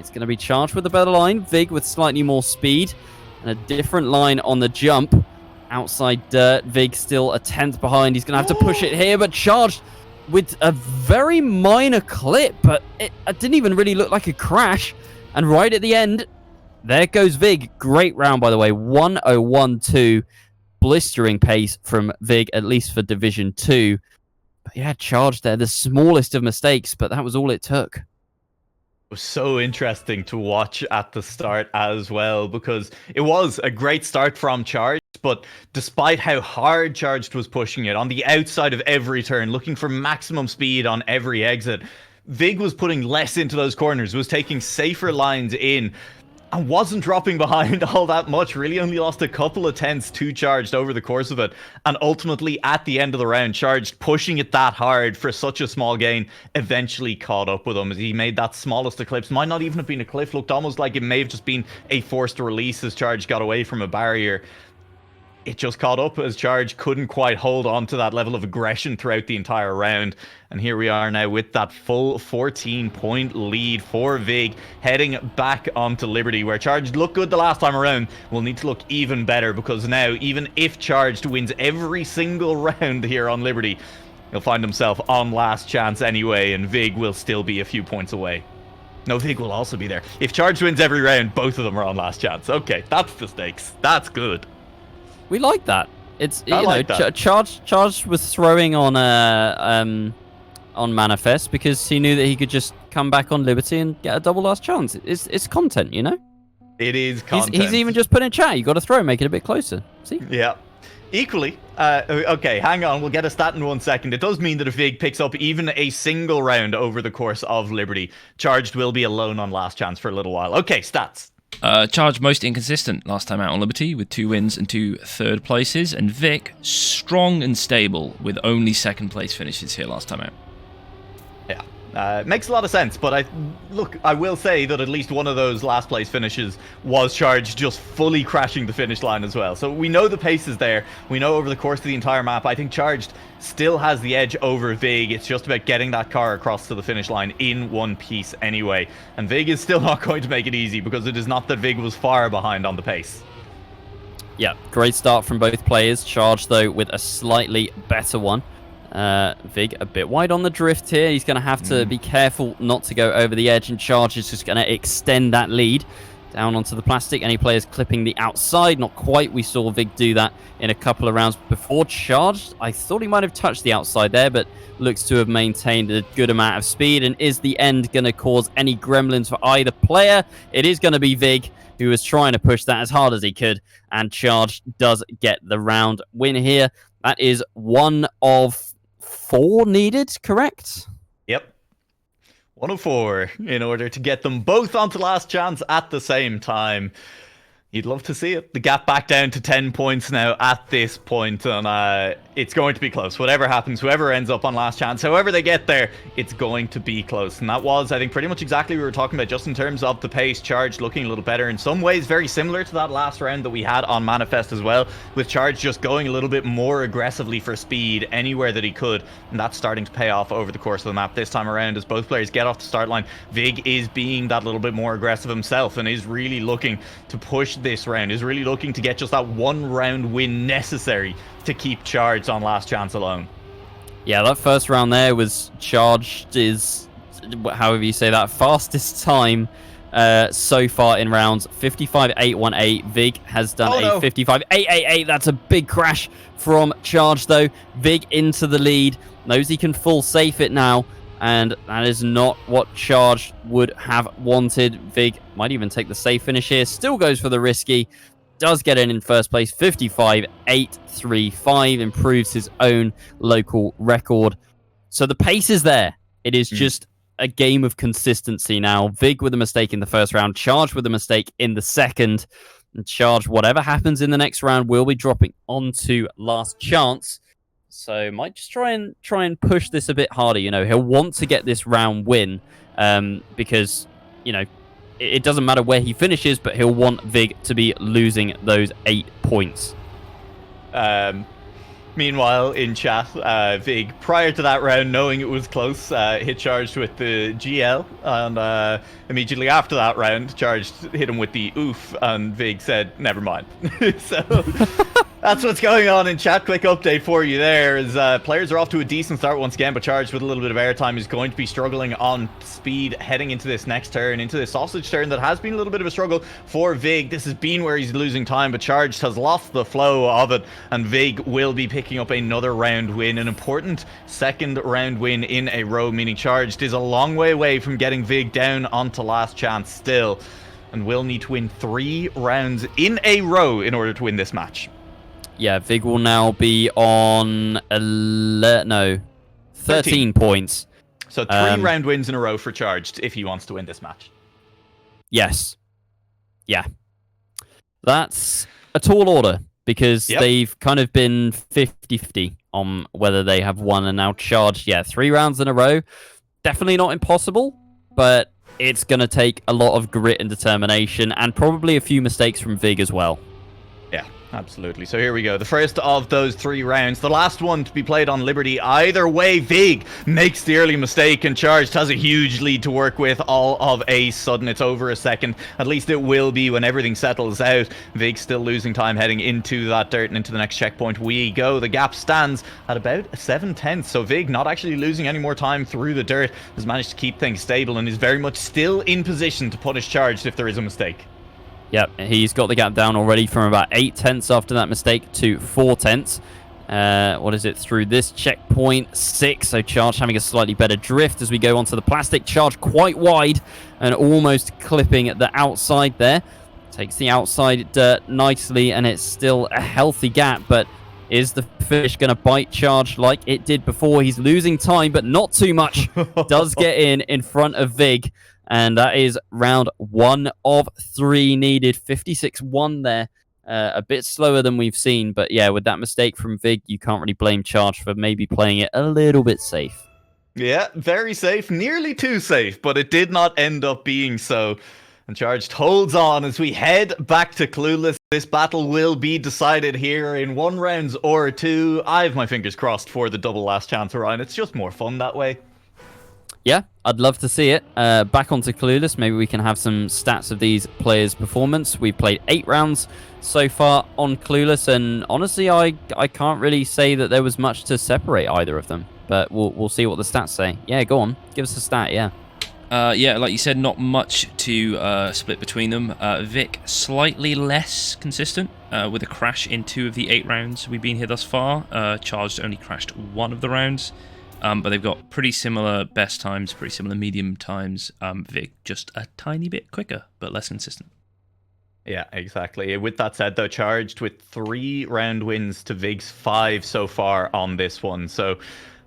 It's going to be Charged with the better line. vigq with slightly more speed. And a different line on the jump. Outside dirt. vigq still 1/10 behind. He's going to have to push it here. But Charged with a very minor clip. But it didn't even really look like a crash. And right at the end, there goes vigq. Great round, by the way. 1:01.2. Blistering pace from vigq, at least for Division 2. But yeah, Charged there, the smallest of mistakes, but that was all it took. It was so interesting to watch at the start as well, because it was a great start from Charged, but despite how hard Charged was pushing it on the outside of every turn, looking for maximum speed on every exit, vigq was putting less into those corners, was taking safer lines in, and wasn't dropping behind all that much. Really only lost a couple of tenths to Charged over the course of it, and ultimately at the end of the round, Charged pushing it that hard for such a small gain eventually caught up with him as he made that smallest of clips. Might not even have been a cliff, looked almost like it may have just been a forced release as Charged got away from a barrier. It just caught up as Charged couldn't quite hold on to that level of aggression throughout the entire round. And here we are now with that full 14-point lead for vigq, heading back onto Liberty, where Charged looked good the last time around. Will need to look even better, because now, even if Charged wins every single round here on Liberty, he'll find himself on last chance anyway, and vigq will still be a few points away. No, vigq will also be there. If Charged wins every round, both of them are on last chance. Okay, that's the stakes. That's good. We like that. It's Charged was throwing on Manifest because he knew that he could just come back on Liberty and get a double last chance. It's content, you know. It is content. He's even just put in chat. You got to throw, make it a bit closer. See? Yeah. Equally, okay, hang on. We'll get a stat in 1 second. It does mean that if vigq picks up even a single round over the course of Liberty, Charged will be alone on last chance for a little while. Okay, stats. Charged most inconsistent last time out on Liberty with 2 wins and 2 third places, and vigq strong and stable with only second place finishes here last time out. Yeah, makes a lot of sense, but I will say that at least one of those last place finishes was Charged just fully crashing the finish line as well. So we know the pace is there. We know over the course of the entire map, I think Charged still has the edge over vigq. It's just about getting that car across to the finish line in one piece anyway. And vigq is still not going to make it easy, because it is not that vigq was far behind on the pace. Yeah, great start from both players. Charge, though, with a slightly better one. Vigq a bit wide on the drift here. He's going to have to be careful not to go over the edge, and Charge is just going to extend that lead down onto the plastic. Any players clipping the outside? Not quite. We saw Vigq do that in a couple of rounds before. Charged, I thought he might have touched the outside there, but looks to have maintained a good amount of speed. And is the end going to cause any gremlins for either player? It is going to be Vigq, who was trying to push that as hard as he could, and Charge does get the round win here. That is 1 of 4 needed, correct? Yep. 1 of 4 in order to get them both onto last chance at the same time. You'd love to see it. The gap back down to 10 points now at this point, and it's going to be close. Whatever happens, whoever ends up on last chance, however they get there, it's going to be close. And that was, I think, pretty much exactly what we were talking about, just in terms of the pace. Charge looking a little better in some ways, very similar to that last round that we had on Manifest as well, with Charge just going a little bit more aggressively for speed anywhere that he could, and that's starting to pay off over the course of the map this time around as both players get off the start line. Vigq is being that little bit more aggressive himself and is really looking to push this round, is really looking to get just that 1 round win necessary to keep Charged on last chance alone. Yeah, that first round there was Charged is, however you say that, fastest time so far in rounds. 55.818. Vigq has done a 55.888. That's a big crash from Charge, though. Vigq into the lead. Knows he can full safe it now, and that is not what Charge would have wanted. Vigq might even take the safe finish here. Still goes for the risky. Does get in first place. 55.835. Improves his own local record. So the pace is there. It is just a game of consistency now. Vigq with a mistake in the first round. Charge with a mistake in the second. And Charge, whatever happens in the next round, will be dropping onto last chance. So might just try and push this a bit harder. You know, he'll want to get this round win because, you know, it doesn't matter where he finishes, but he'll want Vigq to be losing those 8 points. Meanwhile, in chat, Vigq, prior to that round, knowing it was close, hit Charged with the GL, and immediately after that round, Charged hit him with the oof, and Vigq said, never mind. So that's what's going on in chat. Quick update for you there is players are off to a decent start once again, but Charged with a little bit of airtime is going to be struggling on speed heading into this next turn, into this sausage turn that has been a little bit of a struggle for Vigq. This has been where he's losing time, but Charged has lost the flow of it, and Vigq will be picking up another round win, an important second round win in a row, meaning Charged is a long way away from getting Vigq down onto last chance still, and will need to win 3 rounds in a row in order to win this match. Yeah, Vigq will now be on 13 points. So 3 round wins in a row for Charged if he wants to win this match. Yes. Yeah. That's a tall order because they've kind of been 50-50 on whether they have won, and now Charged, 3 rounds in a row. Definitely not impossible, but it's going to take a lot of grit and determination and probably a few mistakes from Vigq as well. Yeah, absolutely. So here we go. The first of those 3 rounds. The last one to be played on Liberty. Either way, Vigq makes the early mistake and Charged has a huge lead to work with. All of a sudden, it's over a second. At least it will be when everything settles out. Vigq still losing time heading into that dirt and into the next checkpoint we go. The gap stands at about 7/10. So Vigq not actually losing any more time through the dirt. Has managed to keep things stable and is very much still in position to punish Charged if there is a mistake. Yep, he's got the gap down already from about 8/10 after that mistake to 4/10. What is it through this checkpoint? 6. So Charge having a slightly better drift as we go onto the plastic. Charge quite wide and almost clipping at the outside there. Takes the outside dirt nicely, and it's still a healthy gap, but is the fish going to bite Charge like it did before? He's losing time, but not too much. Does get in front of Vigq. And that is round 1 of 3 needed. 56-1 there. A bit slower than we've seen. But yeah, with that mistake from Vigq, you can't really blame Charge for maybe playing it a little bit safe. Yeah, very safe. Nearly too safe, but it did not end up being so. And Charged holds on as we head back to Clueless. This battle will be decided here in 1 round or 2. I have my fingers crossed for the double last chance, Ryan. It's just more fun that way. Yeah, I'd love to see it. Back onto Clueless, maybe we can have some stats of these players' performance. We've played 8 rounds so far on Clueless, and honestly, I can't really say that there was much to separate either of them. But we'll see what the stats say. Yeah, go on, give us a stat. Yeah. Yeah, like you said, not much to split between them. Vic, slightly less consistent with a crash in 2 of the 8 rounds we've been here thus far. Charged only crashed 1 of the rounds. But they've got pretty similar best times, pretty similar medium times. Vic just a tiny bit quicker, but less consistent. Yeah, exactly. With that said, though, Charged with 3 round wins to Vig's 5 so far on this one. So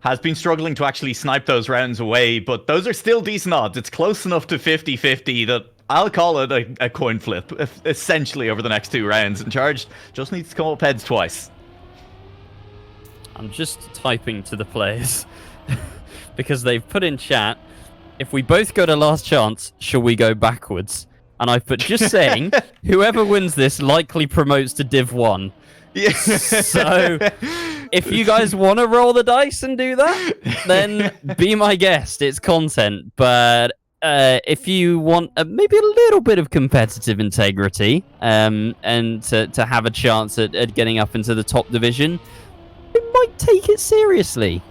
has been struggling to actually snipe those rounds away, but those are still decent odds. It's close enough to 50-50 that I'll call it a coin flip, essentially, over the next 2 rounds. And Charged just needs to come up heads twice. I'm just typing to the players because they've put in chat, if we both go to last chance, shall we go backwards? And I put just saying, whoever wins this likely promotes to Div 1. Yeah. So if you guys want to roll the dice and do that, then be my guest. It's content. But if you want maybe a little bit of competitive integrity and to have a chance at getting up into the top division, we might take it seriously.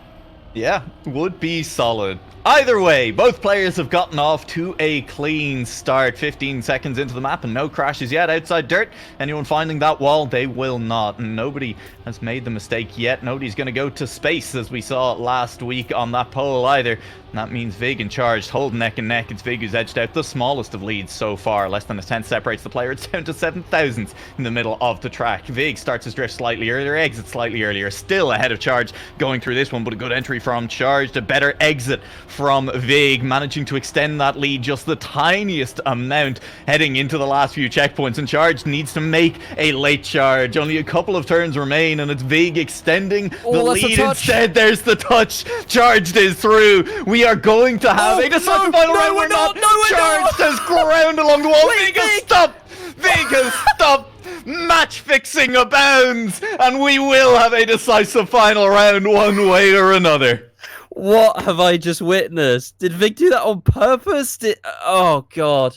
Yeah, would be solid. Either way, both players have gotten off to a clean start. 15 seconds into the map and no crashes yet outside dirt. Anyone finding that wall, they will not. And nobody has made the mistake yet. Nobody's going to go to space, as we saw last week on that pole either. And that means Vig and Charged hold neck and neck. It's Vig who's edged out the smallest of leads so far. Less than a tenth separates the player. It's down to 7,000 in the middle of the track. Vig starts his drift slightly earlier, exits slightly earlier. Still ahead of Charged going through this one, but a good entry from Charged. A better exit from Vig, managing to extend that lead just the tiniest amount heading into the last few checkpoints. And Charged needs to make a late charge. Only a couple of turns remain, and it's Vig extending the lead instead. There's the touch. Charged is through. We are going to have a decisive final round. We're not. Charged has ground along the wall. Vig has stopped. Vig has stopped. Match fixing abounds, and we will have a decisive final round one way or another. What have I just witnessed? Did Vig do that on purpose? Oh, God.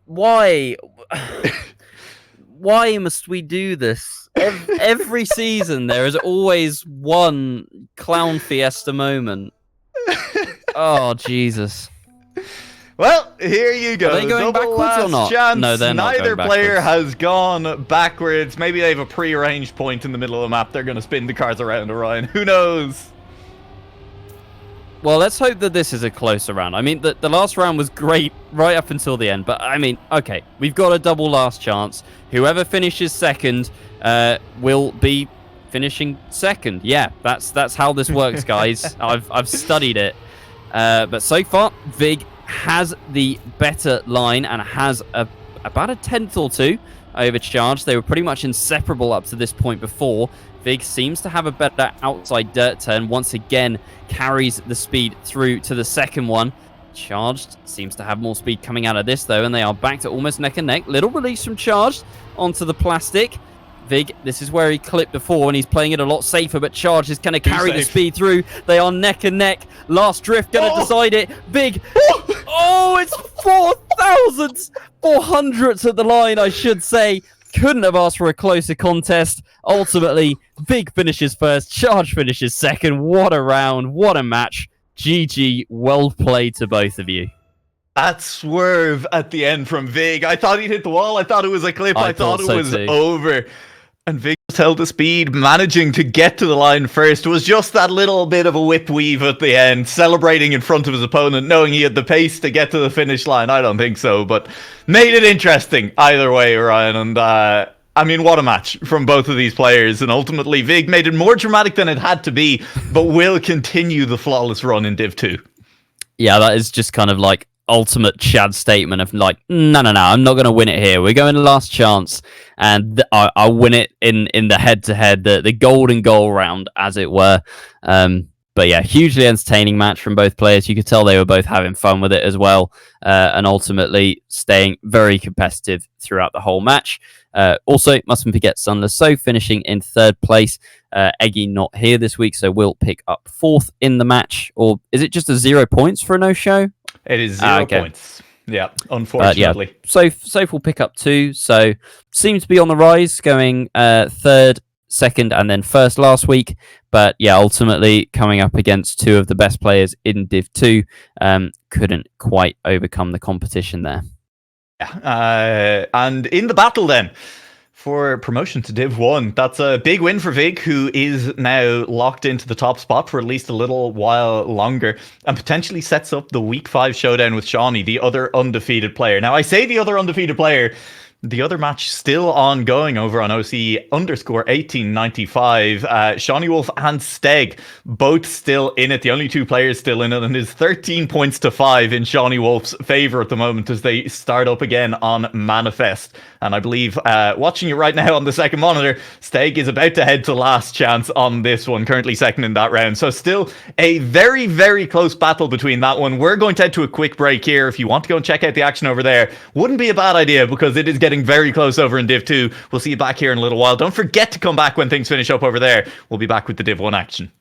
Why? Why must we do this? Every season, there is always one clown fiesta moment. Oh, Jesus. Well, here you go. Are they going Double backwards or not? Chance. No, they're not Neither going player backwards. has gone backwards. Maybe they have a pre-arranged point in the middle of the map. They're going to spin the cars around Orion. Who knows? Well, let's hope that this is a closer round. I mean, the last round was great right up until the end. But, I mean, okay, we've got a double last chance. Whoever finishes second will be finishing second. Yeah, that's how this works, guys. I've studied it. But so far, Vig has the better line and has about a tenth or two over Charged. They were pretty much inseparable up to this point before. Vig seems to have a better outside dirt turn. Once again, carries the speed through to the second one. Charged seems to have more speed coming out of this, though, and they are back to almost neck and neck. Little release from Charged onto the plastic. Vig, this is where he clipped before, and he's playing it a lot safer, but Charged is going to carry the speed through. They are neck and neck. Last drift going to decide it. Vig. Oh, it's 4,400s at the line, I should say. Couldn't have asked for a closer contest. Ultimately, Vig finishes first, Charge finishes second. What a round, what a match. GG, well played to both of you. That swerve at the end from Vig. I thought he'd hit the wall. I thought it was a clip. I thought it was over. And Vig just held the speed, managing to get to the line first. It was just that little bit of a whip weave at the end, celebrating in front of his opponent, knowing he had the pace to get to the finish line. I don't think so, but made it interesting either way, Ryan. And I mean, what a match from both of these players. And ultimately, Vig made it more dramatic than it had to be, but will continue the flawless run in Div 2. Yeah, that is just kind of like ultimate Chad statement of like, no, I'm not going to win it here. We're going to last chance, and I'll win it in the head-to-head, the golden goal round, as it were. But yeah, hugely entertaining match from both players. You could tell they were both having fun with it as well, and ultimately staying very competitive throughout the whole match. Also, mustn't forget SunlessSoph finishing in 3rd place. Eggy not here this week, so will pick up 4th in the match. Or is it just a 0 points for a no-show? It is 0 points. Yeah, unfortunately. Soph will pick up 2, so seems to be on the rise, going 3rd, 2nd, and then 1st last week. But yeah, ultimately coming up against 2 of the best players in Div 2, couldn't quite overcome the competition there. Yeah, and in the battle then, for promotion to Div 1. That's a big win for vigq, who is now locked into the top spot for at least a little while longer, and potentially sets up the Week 5 showdown with Shawnee, the other undefeated player. Now, I say the other undefeated player, the other match still ongoing over on OC_1895. Shawnee Wolf and Steg both still in it. The only 2 players still in it, and is 13 points to 5 in Shawnee Wolf's favor at the moment as they start up again on Manifest. And I believe, watching it right now on the second monitor, Steg is about to head to last chance on this one, currently 2nd in that round. So still a very, very close battle between that one. We're going to head to a quick break here. If you want to go and check out the action over there, wouldn't be a bad idea, because it is getting very close over in Div 2. We'll see you back here in a little while. Don't forget to come back when things finish up over there. We'll be back with the Div 1 action.